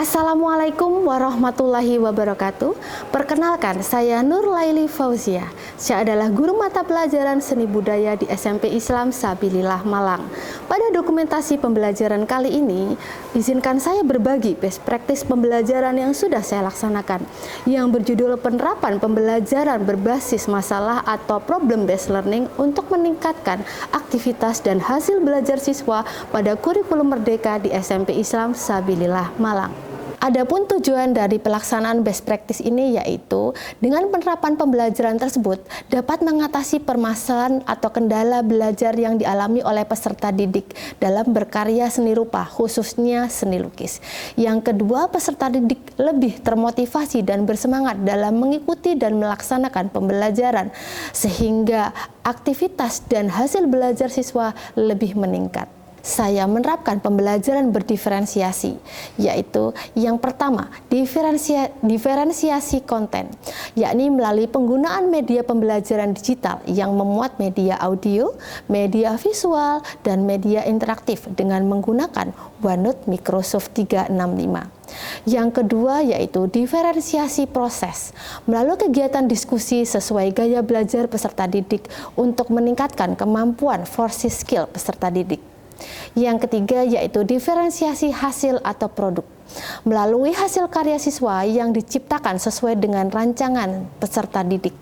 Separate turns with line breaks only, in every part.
Assalamualaikum warahmatullahi wabarakatuh. Perkenalkan, saya Nur Laili Fauzia. Saya adalah guru mata pelajaran seni budaya di SMP Islam Sabilillah Malang. Pada dokumentasi pembelajaran kali ini, izinkan saya berbagi best practice pembelajaran yang sudah saya laksanakan, yang berjudul penerapan pembelajaran berbasis masalah atau problem based learning untuk meningkatkan aktivitas dan hasil belajar siswa pada kurikulum merdeka di SMP Islam Sabilillah Malang. Adapun tujuan dari pelaksanaan best practice ini yaitu dengan penerapan pembelajaran tersebut dapat mengatasi permasalahan atau kendala belajar yang dialami oleh peserta didik dalam berkarya seni rupa, khususnya seni lukis. Yang kedua, peserta didik lebih termotivasi dan bersemangat dalam mengikuti dan melaksanakan pembelajaran sehingga aktivitas dan hasil belajar siswa lebih meningkat. Saya menerapkan pembelajaran berdiferensiasi, yaitu yang pertama, diferensiasi konten, yakni melalui penggunaan media pembelajaran digital yang memuat media audio, media visual, dan media interaktif dengan menggunakan OneNote Microsoft 365. Yang kedua yaitu diferensiasi proses, melalui kegiatan diskusi sesuai gaya belajar peserta didik untuk meningkatkan kemampuan forces skill peserta didik. Yang ketiga yaitu diferensiasi hasil atau produk, melalui hasil karya siswa yang diciptakan sesuai dengan rancangan peserta didik.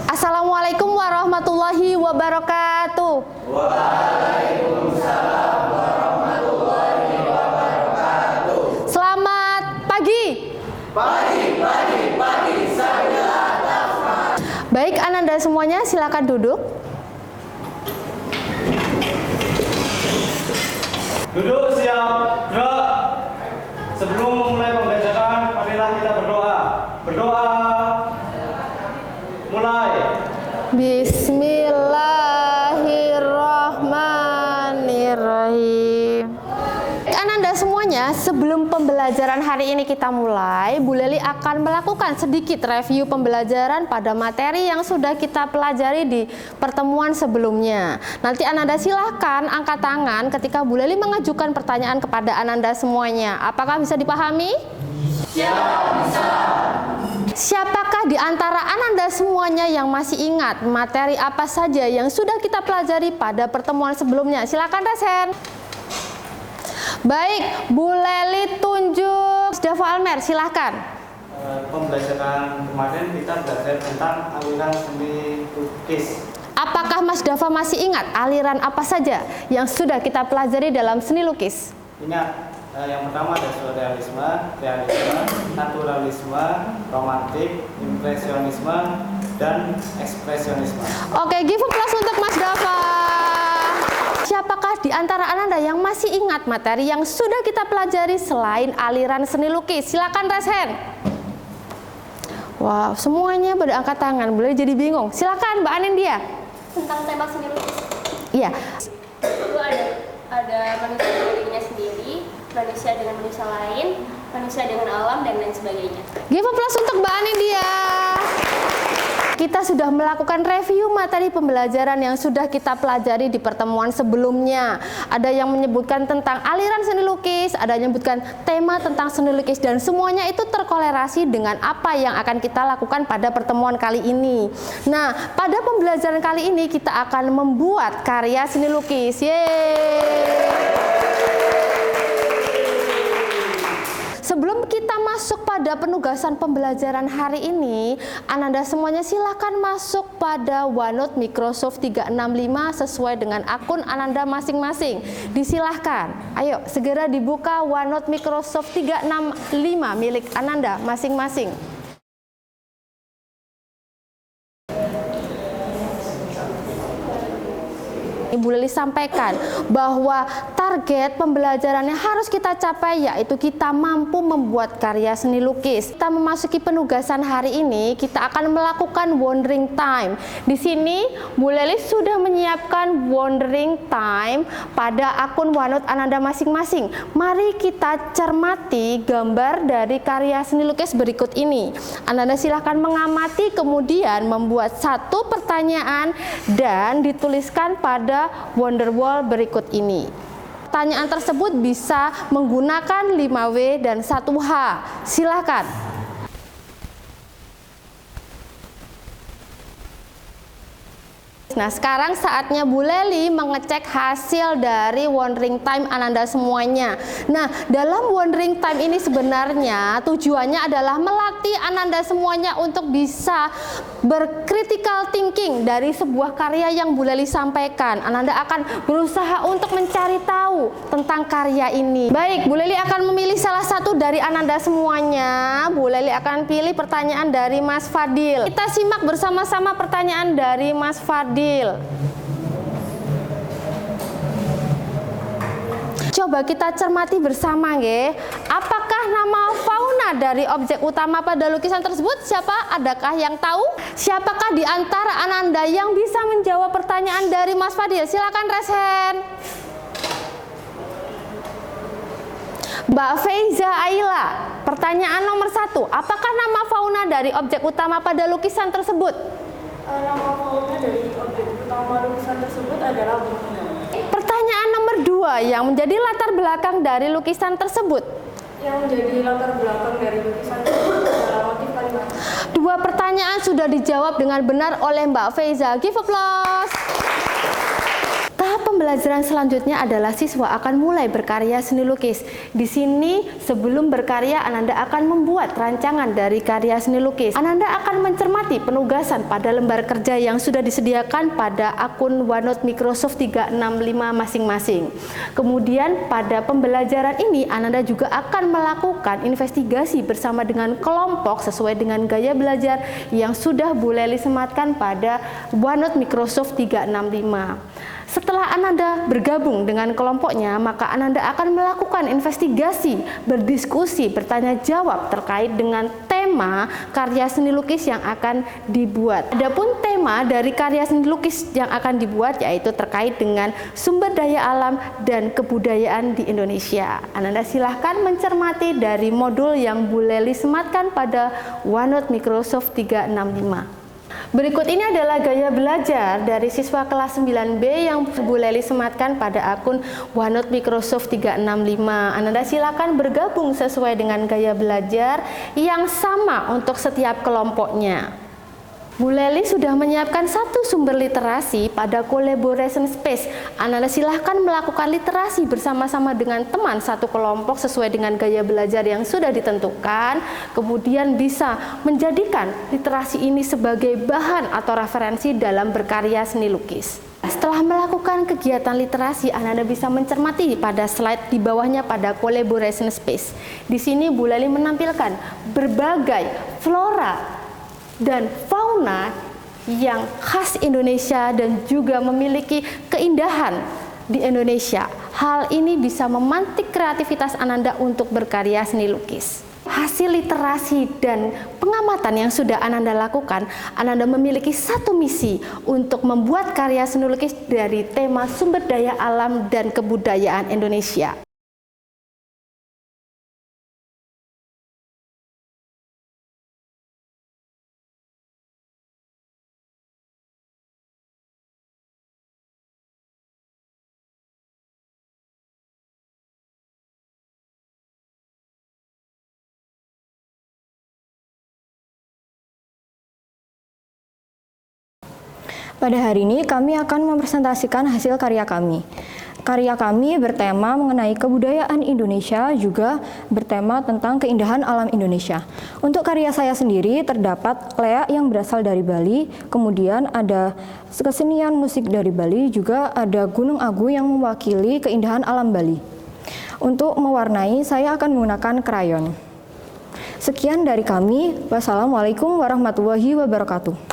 Assalamualaikum warahmatullahi wabarakatuh.
Waalaikumsalam warahmatullahi wabarakatuh.
Selamat pagi.
Pagi, saya Tafman.
Baik, Ananda semuanya silakan duduk.
Duduk, siap, gerak. Sebelum memulai pembelajaran, marilah kita berdoa. Berdoa. Mulai.
Bismillahirrahmanirrahim. Ananda semuanya, sebelum pembelajaran hari ini kita mulai, Bu Leli akan melakukan sedikit review pembelajaran pada materi yang sudah kita pelajari di pertemuan sebelumnya. Nanti Ananda silahkan angkat tangan ketika Bu Leli mengajukan pertanyaan kepada Ananda semuanya. Apakah bisa dipahami?
Bisa.
Siapakah di antara Ananda semuanya yang masih ingat materi apa saja yang sudah kita pelajari pada pertemuan sebelumnya? Silakan Resen. Baik, Bu Leli tunjuk Dafa Almer, silahkan.
Pembelajaran kemarin kita belajar tentang aliran seni lukis.
Apakah Mas Dafa masih ingat aliran apa saja yang sudah kita pelajari dalam seni lukis?
Ingat, yang pertama ada surrealisme, realisme, naturalisme, romantik, impresionisme, dan ekspresionisme.
Oke, give applause untuk Mas Dafa. Siapakah di antara Ananda yang masih ingat materi yang sudah kita pelajari selain aliran seni lukis? Silakan raise hand. Wow, semuanya pada angkat tangan, boleh jadi bingung. Silakan Mbak Anindya.
Tentang tembak seni lukis.
Iya.
Itu ada manusia dengan dirinya sendiri, manusia dengan manusia lain, manusia dengan alam, dan lain sebagainya.
Give applause untuk Mbak Anindya. Kita sudah melakukan review materi pembelajaran yang sudah kita pelajari di pertemuan sebelumnya. Ada yang menyebutkan tentang aliran seni lukis, ada yang menyebutkan tema tentang seni lukis, dan semuanya itu terkolerasi dengan apa yang akan kita lakukan pada pertemuan kali ini. Nah, pada pembelajaran kali ini kita akan membuat karya seni lukis. Yeay! Sebelum kita masuk pada penugasan pembelajaran hari ini, Ananda semuanya silakan masuk pada OneNote Microsoft 365 sesuai dengan akun Ananda masing-masing. Disilahkan. Ayo, segera dibuka OneNote Microsoft 365 milik Ananda masing-masing. Ibu Leli sampaikan bahwa target pembelajarannya harus kita capai, yaitu kita mampu membuat karya seni lukis. Kita memasuki penugasan hari ini, kita akan melakukan wandering time. Di sini Bu Leli sudah menyiapkan wandering time pada akun OneNote Ananda masing-masing. Mari kita cermati gambar dari karya seni lukis berikut ini. Ananda silahkan mengamati, kemudian membuat satu pertanyaan dan dituliskan pada Wonder Wall berikut ini. pertanyaan tersebut bisa menggunakan 5W dan 1H. Silakan. Nah, sekarang saatnya Bu Leli mengecek hasil dari wandering time Ananda semuanya. Nah, dalam wandering time ini sebenarnya tujuannya adalah melatih Ananda semuanya untuk bisa bercritical thinking dari sebuah karya yang Bu Leli sampaikan. Ananda akan berusaha untuk mencari tahu tentang karya ini. Baik, Bu Leli akan memilih salah satu dari Ananda semuanya. Bu Leli akan pilih pertanyaan dari Mas Fadil. Kita simak bersama-sama pertanyaan dari Mas Fadil. Coba kita cermati bersama nggih. Apakah nama fauna dari objek utama pada lukisan tersebut? Siapa? Adakah yang tahu? Siapakah di antara Ananda yang bisa menjawab pertanyaan dari Mas Fadil? Silakan raise hand. Mbak Feiza Aila, pertanyaan nomor 1. Apakah nama fauna dari objek utama pada lukisan tersebut?
Nama fauna dari objek utama lukisan tersebut adalah burung.
Pertanyaan nomor 2, yang menjadi latar belakang dari lukisan tersebut?
Yang menjadi latar belakang dari lukisan tersebut adalah motif kalimat.
2 pertanyaan sudah dijawab dengan benar oleh Mbak Feiza. Give applause. Tahap pembelajaran selanjutnya adalah siswa akan mulai berkarya seni lukis. Di sini sebelum berkarya Ananda akan membuat rancangan dari karya seni lukis. Ananda akan mencermati penugasan pada lembar kerja yang sudah disediakan pada akun OneNote Microsoft 365 masing-masing. Kemudian pada pembelajaran ini Ananda juga akan melakukan investigasi bersama dengan kelompok sesuai dengan gaya belajar yang sudah Bu Leli sematkan pada OneNote Microsoft 365. Setelah Ananda bergabung dengan kelompoknya, maka Ananda akan melakukan investigasi, berdiskusi, bertanya jawab terkait dengan tema karya seni lukis yang akan dibuat. Adapun tema dari karya seni lukis yang akan dibuat yaitu terkait dengan sumber daya alam dan kebudayaan di Indonesia. Ananda silahkan mencermati dari modul yang Bu Leli sematkan pada OneNote Microsoft 365. Berikut ini adalah gaya belajar dari siswa kelas 9B yang Bu Leli sematkan pada akun OneNote Microsoft 365. Ananda silakan bergabung sesuai dengan gaya belajar yang sama untuk setiap kelompoknya. Bu Leli sudah menyiapkan satu sumber literasi pada collaboration space. Ananda silahkan melakukan literasi bersama-sama dengan teman satu kelompok sesuai dengan gaya belajar yang sudah ditentukan. Kemudian bisa menjadikan literasi ini sebagai bahan atau referensi dalam berkarya seni lukis. Setelah melakukan kegiatan literasi, Ananda bisa mencermati pada slide di bawahnya pada collaboration space. Di sini Bu Leli menampilkan berbagai flora dan fauna yang khas Indonesia dan juga memiliki keindahan di Indonesia. Hal ini bisa memantik kreativitas Ananda untuk berkarya seni lukis. Hasil literasi dan pengamatan yang sudah Ananda lakukan, Ananda memiliki satu misi untuk membuat karya seni lukis dari tema sumber daya alam dan kebudayaan Indonesia.
Pada hari ini kami akan mempresentasikan hasil karya kami. Karya kami bertema mengenai kebudayaan Indonesia, juga bertema tentang keindahan alam Indonesia. Untuk karya saya sendiri terdapat leak yang berasal dari Bali, kemudian ada kesenian musik dari Bali, juga ada Gunung Agung yang mewakili keindahan alam Bali. Untuk mewarnai, saya akan menggunakan krayon. Sekian dari kami. Wassalamualaikum warahmatullahi wabarakatuh.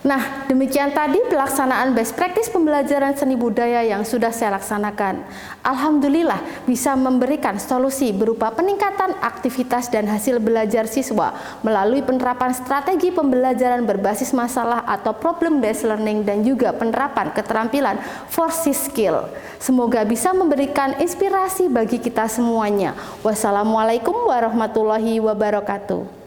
Nah, demikian tadi pelaksanaan best practice pembelajaran seni budaya yang sudah saya laksanakan. Alhamdulillah bisa memberikan solusi berupa peningkatan aktivitas dan hasil belajar siswa melalui penerapan strategi pembelajaran berbasis masalah atau problem based learning dan juga penerapan keterampilan 4C skill. Semoga bisa memberikan inspirasi bagi kita semuanya. Wassalamualaikum warahmatullahi wabarakatuh.